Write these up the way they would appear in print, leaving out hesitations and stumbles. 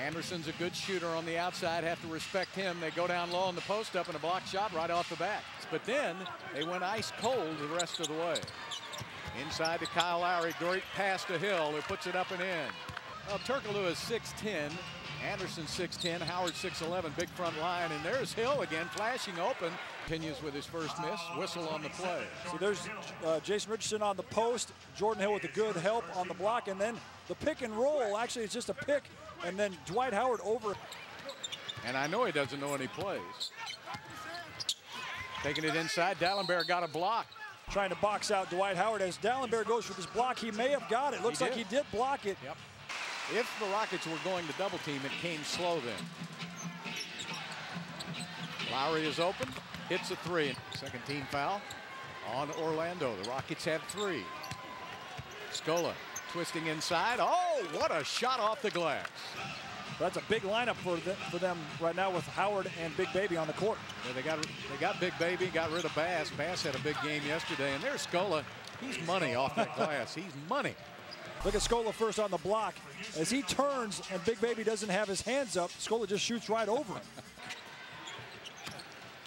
Anderson's a good shooter on the outside. Have to respect him. They go down low on the post up and a block shot right off the bat. But then they went ice cold the rest of the way. Inside to Kyle Lowry. Great pass to Hill, who puts it up and in. Well, Turkoglu is 6'10". Anderson 6'10", Howard 6'11", big front line, and there's Hill again, flashing open. Continues with his first miss, whistle on the play. So there's Jason Richardson on the post, Jordan Hill with the good help on the block, and then the pick and roll. Actually, it's just a pick, and then Dwight Howard over. And I know he doesn't know any plays. Taking it inside, Dalembert got a block. Trying to box out Dwight Howard. As Dalembert goes for this block, he may have got it. Looks like he did block it. Yep. If the Rockets were going to double team, it came slow then. Lowry is open, hits a three. Second team foul on Orlando. The Rockets have three. Scola twisting inside. Oh, what a shot off the glass. That's a big lineup for them right now with Howard and Big Baby on the court. Yeah, they got Big Baby, got rid of Bass. Bass had a big game yesterday, and there's Scola. He's money off that glass. He's money. Look at Scola first on the block. As he turns and Big Baby doesn't have his hands up, Scola just shoots right over him.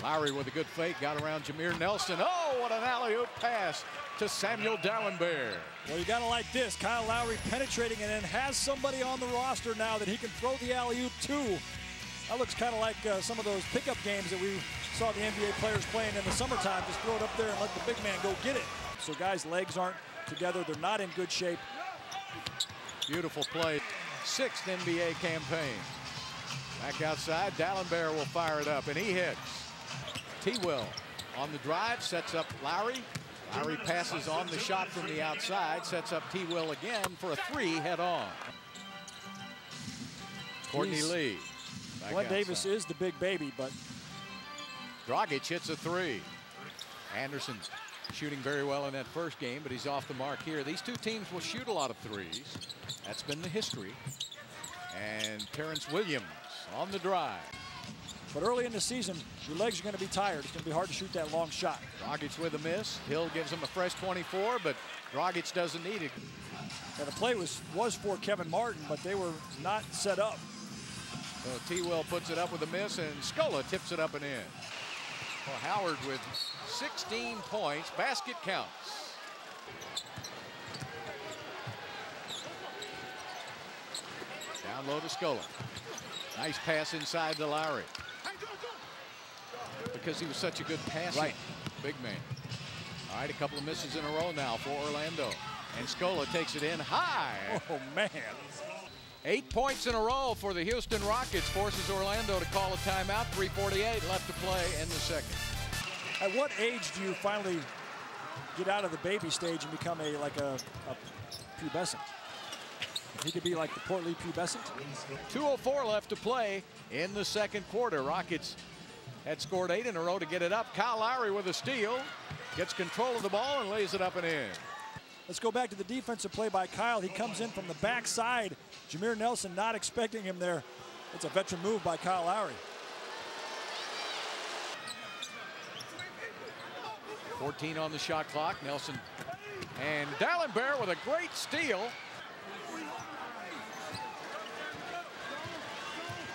Lowry with a good fake, got around Jameer Nelson. Oh, what an alley-oop pass to Samuel Dalembert. Well, you gotta like this. Kyle Lowry penetrating and then has somebody on the roster now that he can throw the alley-oop to. That looks kind of like some of those pickup games that we saw the NBA players playing in the summertime. Just throw it up there and let the big man go get it. So guys' legs aren't together. They're not in good shape. Beautiful play. Sixth NBA campaign. Back outside, Dalembert will fire it up, and he hits. T-Will on the drive, sets up Lowry. Lowry passes on the shot from the outside, sets up T-Will again for a three head-on. Courtney Lee. Glenn Davis is the Big Baby, but Dragic hits a three. Anderson shooting very well in that first game, but he's off the mark here. These two teams will shoot a lot of threes. That's been the history. And Terrence Williams on the drive. But early in the season, your legs are going to be tired. It's going to be hard to shoot that long shot. Dragic with a miss. Hill gives him a fresh 24, but Dragic doesn't need it. Yeah, the play was for Kevin Martin, but they were not set up. So T-Will puts it up with a miss, and Scola tips it up and in. Well, Howard with 16 points. Basket counts. Down low to Scola. Nice pass inside to Lowry. Because he was such a good passer. Right. Big man. All right, a couple of misses in a row now for Orlando. And Scola takes it in high. Oh, man. 8 points in a row for the Houston Rockets. Forces Orlando to call a timeout. 3:48 left to play in the second. At what age do you finally get out of the baby stage and become like a pubescent? He could be like the portly pubescent. 2:04 left to play in the second quarter. Rockets had scored 8 in a row to get it up. Kyle Lowry with a steal. Gets control of the ball and lays it up and in. Let's go back to the defensive play by Kyle. He comes in from the backside. Jameer Nelson not expecting him there. It's a veteran move by Kyle Lowry. 14 on the shot clock. Nelson and Dalembert with a great steal.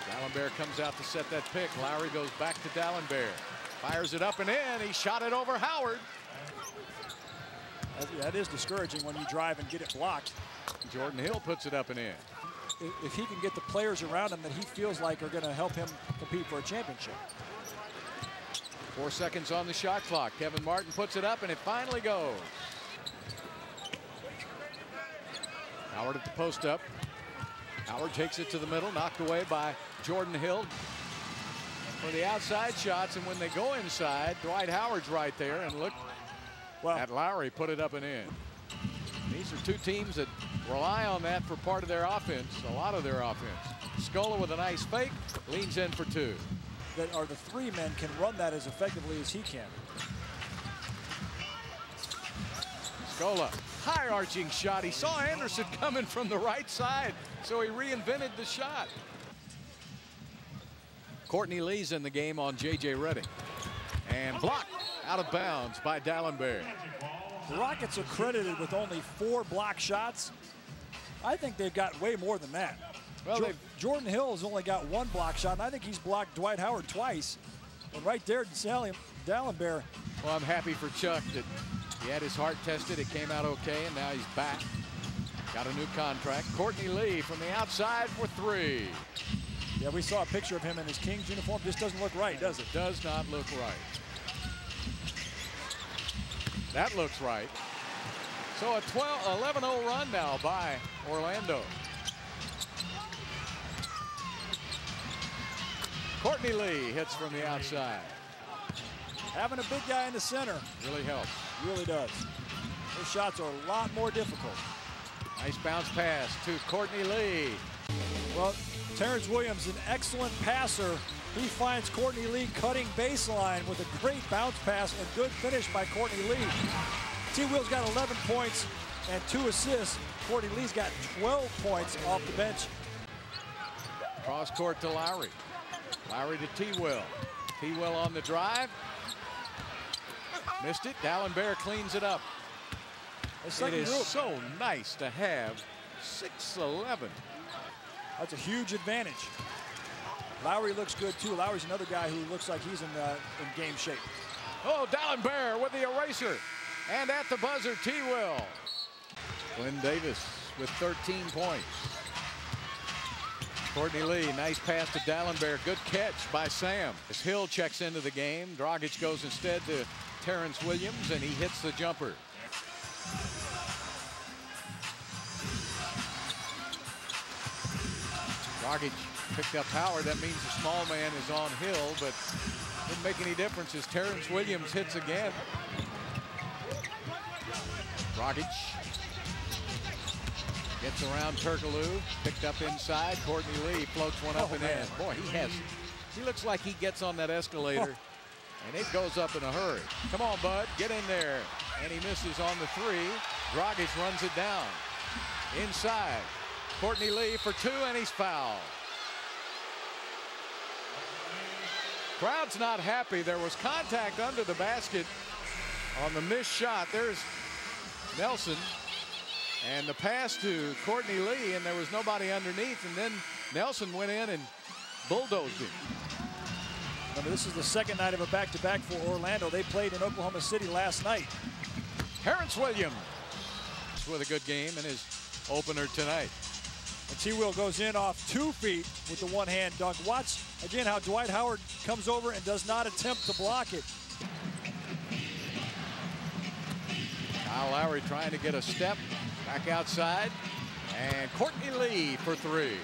Dalembert comes out to set that pick. Lowry goes back to Dalembert. Fires it up and in. He shot it over Howard. That is discouraging when you drive and get it blocked. Jordan Hill puts it up and in. If he can get the players around him that he feels like are going to help him compete for a championship. 4 seconds on the shot clock. Kevin Martin puts it up and it finally goes. Howard at the post up. Howard takes it to the middle, knocked away by Jordan Hill for the outside shots, and when they go inside, Dwight Howard's right there, and look at Lowry put it up and in. These are two teams that rely on that for part of their offense, a lot of their offense. Scola with a nice fake, leans in for two. That are the three men can run that as effectively as he can. Scola, high arching shot. He saw Anderson coming from the right side, so he reinvented the shot. Courtney Lee's in the game on J.J. Redick. And blocked out of bounds by Dalembert. The Rockets are credited with only 4 block shots. I think they've got way more than that. Well, Jordan Hill has only got one block shot, and I think he's blocked Dwight Howard twice. And right there, Dalembert. Well, I'm happy for Chuck that he had his heart tested. It came out okay, and now he's back. Got a new contract. Courtney Lee from the outside for three. Yeah, we saw a picture of him in his Kings uniform. Just doesn't look right, does it? Does not look right. That looks right. So a 11-0 run now by Orlando. Courtney Lee hits from the outside. Having a big guy in the center really helps. Really does. Those shots are a lot more difficult. Nice bounce pass to Courtney Lee. Well, Terrence Williams, an excellent passer. He finds Courtney Lee cutting baseline with a great bounce pass and good finish by Courtney Lee. T-Will's got 11 points and 2 assists. Courtney Lee's got 12 points off the bench. Cross court to Lowry. Lowry to T-Will. T-Will on the drive. Missed it. Dalembert cleans it up. It is so nice to have 6'11". That's a huge advantage. Lowry looks good too. Lowry's another guy who looks like he's in game shape. Oh, Dalembert with the eraser. And at the buzzer, T-Will. Glenn Davis with 13 points. Courtney Lee, nice pass to Dalembert. Good catch by Sam. As Hill checks into the game, Dragic goes instead to Terrence Williams, and he hits the jumper. Dragic picked up Howard. That means the small man is on Hill, but didn't make any difference as Terrence Williams hits again. Dragic gets around Turkoglu, picked up inside. Courtney Lee floats one up and in. Boy, he looks like he gets on that escalator, and it goes up in a hurry. Come on, bud, get in there. And he misses on the three. Dragic runs it down. Inside. Courtney Lee for two, and he's fouled. Crowd's not happy. There was contact under the basket on the missed shot. There's Nelson. And the pass to Courtney Lee, and there was nobody underneath. And then Nelson went in and bulldozed him. Remember, this is the second night of a back-to-back for Orlando. They played in Oklahoma City last night. Terrence Williams with a good game in his opener tonight. And T-Will goes in off 2 feet with the one-hand dunk. Watch again how Dwight Howard comes over and does not attempt to block it. Kyle Lowry trying to get a step back outside, and Courtney Lee for three.